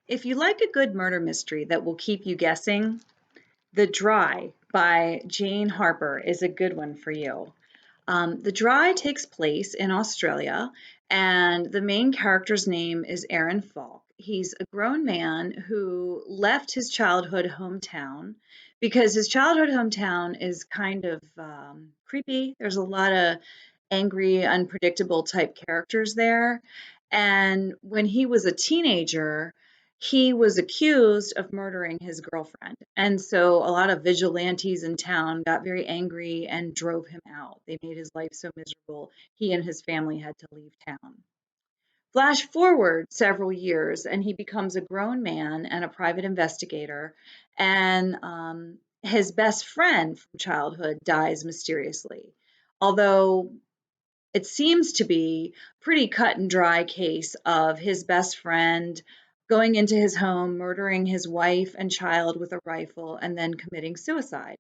If you like a good murder mystery that will keep you guessing, The Dry by Jane Harper is a good one for you. The Dry takes place in Australia, and the main character's name is Aaron Falk. He's a grown man who left his childhood hometown because his childhood hometown is kind of creepy. There's a lot of angry, unpredictable type characters there. And when he was a teenager, he was accused of murdering his girlfriend. And so a lot of vigilantes in town got very angry and drove him out. They made his life so miserable, he and his family had to leave town. Flash forward several years, and he becomes a grown man and a private investigator. And his best friend from childhood dies mysteriously. Although it seems to be pretty cut and dry case of his best friend going into his home, murdering his wife and child with a rifle, and then committing suicide.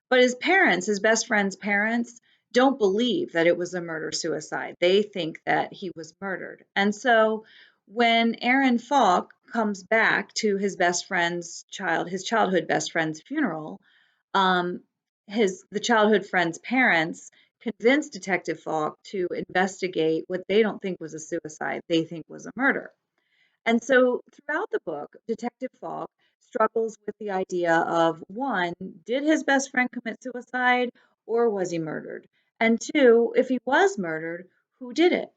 But his parents, his best friend's parents, don't believe that it was a murder suicide. They think that he was murdered. And so when Aaron Falk comes back to his childhood best friend's funeral, um, the childhood friend's parents convince Detective Falk to investigate what they don't think was a suicide, they think was a murder. And so throughout the book, Detective Falk struggles with the idea of one, did his best friend commit suicide or was he murdered? And two, if he was murdered, who did it?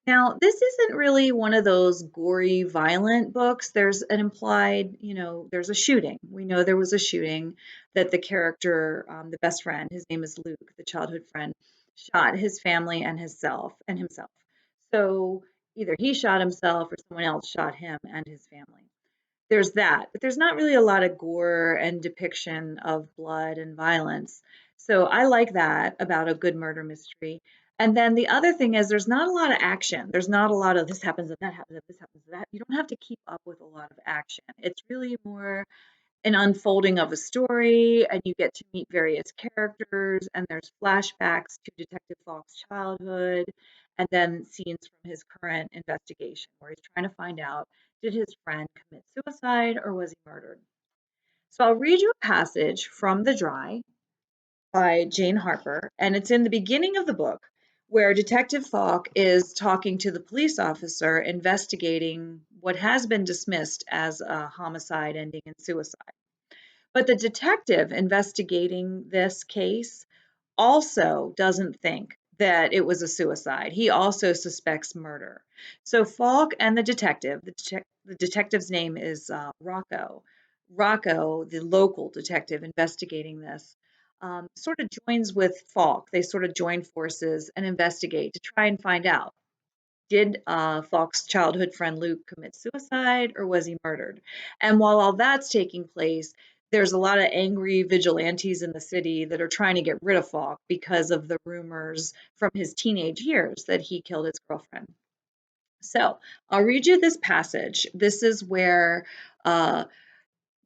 Now, this isn't really one of those gory, violent books. There's an implied, there's a shooting. We know there was a shooting that the character, the best friend, his name is Luke, the childhood friend, shot his family and himself. So either he shot himself or someone else shot him and his family. There's that, but there's not really a lot of gore and depiction of blood and violence. So I like that about a good murder mystery. And then the other thing is there's not a lot of action. There's not a lot of this happens and that happens and this happens and that. You don't have to keep up with a lot of action. It's really more an unfolding of a story, and you get to meet various characters, and there's flashbacks to Detective Falk's childhood, and then scenes from his current investigation where he's trying to find out, did his friend commit suicide or was he murdered? So I'll read you a passage from The Dry by Jane Harper, and it's in the beginning of the book where Detective Falk is talking to the police officer investigating what has been dismissed as a homicide ending in suicide. But the detective investigating this case also doesn't think that it was a suicide. He also suspects murder. So Falk and the detective's name is Rocco. Rocco, the local detective investigating this, sort of joins with Falk. They sort of join forces and investigate to try and find out, did Falk's childhood friend Luke commit suicide or was he murdered? And while all that's taking place, there's a lot of angry vigilantes in the city that are trying to get rid of Falk because of the rumors from his teenage years that he killed his girlfriend. So I'll read you this passage. This is where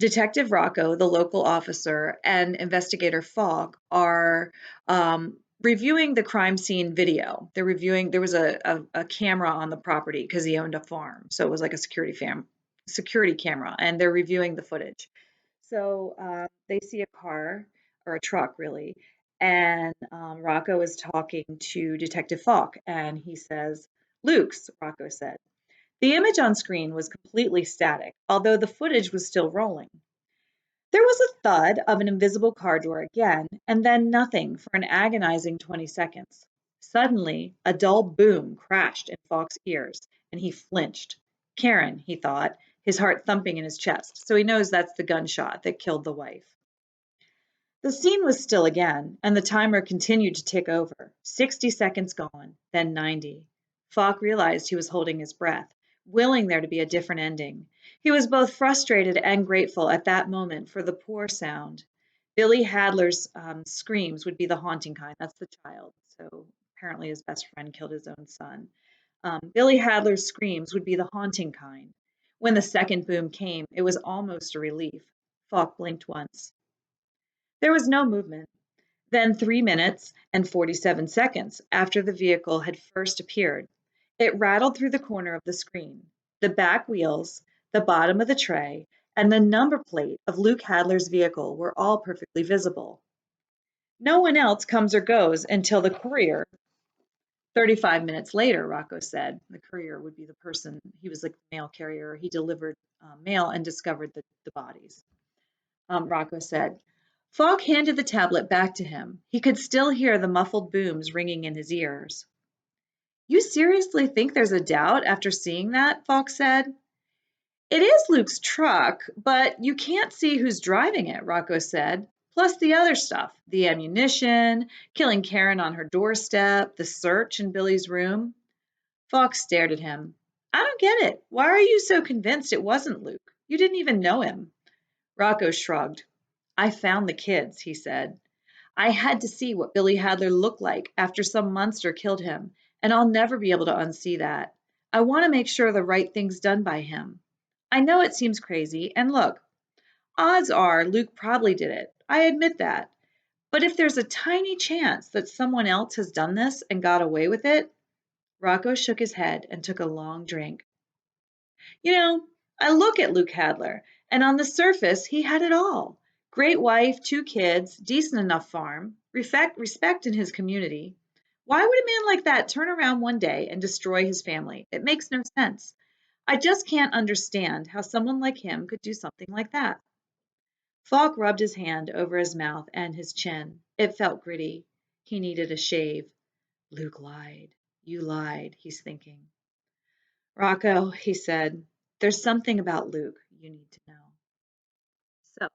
Detective Rocco, the local officer, and investigator Falk are reviewing the crime scene video. There was a camera on the property because he owned a farm. So it was like a security camera, and they're reviewing the footage. So they see a car or a truck, really, and Rocco is talking to Detective Falk, and he says, Luke's, Rocco said. The image on screen was completely static, although the footage was still rolling. There was a thud of an invisible car door again, and then nothing for an agonizing 20 seconds. Suddenly, a dull boom crashed in Falk's ears, and he flinched. Karen, he thought, his heart thumping in his chest, so he knows that's the gunshot that killed the wife. The scene was still again, and the timer continued to tick over. 60 seconds gone, then 90. Falk realized he was holding his breath, willing there to be a different ending. He was both frustrated and grateful at that moment for the poor sound. Billy Hadler's screams would be the haunting kind. That's the child. So apparently his best friend killed his own son. Billy Hadler's screams would be the haunting kind. When the second boom came, it was almost a relief. Falk blinked once. There was no movement. Then 3 minutes and 47 seconds after the vehicle had first appeared, it rattled through the corner of the screen. The back wheels, the bottom of the tray, and the number plate of Luke Hadler's vehicle were all perfectly visible. No one else comes or goes until the courier. 35 minutes later, Rocco said. The courier would be the person, he was like the mail carrier. He delivered mail and discovered the bodies. Rocco said. Falk handed the tablet back to him. He could still hear the muffled booms ringing in his ears. You seriously think there's a doubt after seeing that? Falk said. It is Luke's truck, but you can't see who's driving it, Rocco said. Plus the other stuff, the ammunition, killing Karen on her doorstep, the search in Billy's room. Falk stared at him. I don't get it. Why are you so convinced it wasn't Luke? You didn't even know him. Rocco shrugged. I found the kids, he said. I had to see what Billy Hadler looked like after some monster killed him, and I'll never be able to unsee that. I want to make sure the right thing's done by him. I know it seems crazy, and look, odds are Luke probably did it. I admit that. But if there's a tiny chance that someone else has done this and got away with it, Rocco shook his head and took a long drink. You know, I look at Luke Hadler, and on the surface, he had it all. Great wife, 2 kids, decent enough farm, respect in his community. Why would a man like that turn around one day and destroy his family? It makes no sense. I just can't understand how someone like him could do something like that. Falk rubbed his hand over his mouth and his chin. It felt gritty. He needed a shave. Luke lied. You lied, he's thinking. Rocco, he said, there's something about Luke you need to know. So,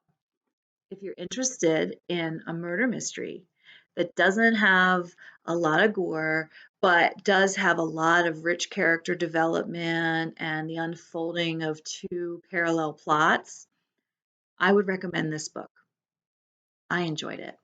if you're interested in a murder mystery that doesn't have a lot of gore, but does have a lot of rich character development and the unfolding of 2 parallel plots, I would recommend this book. I enjoyed it.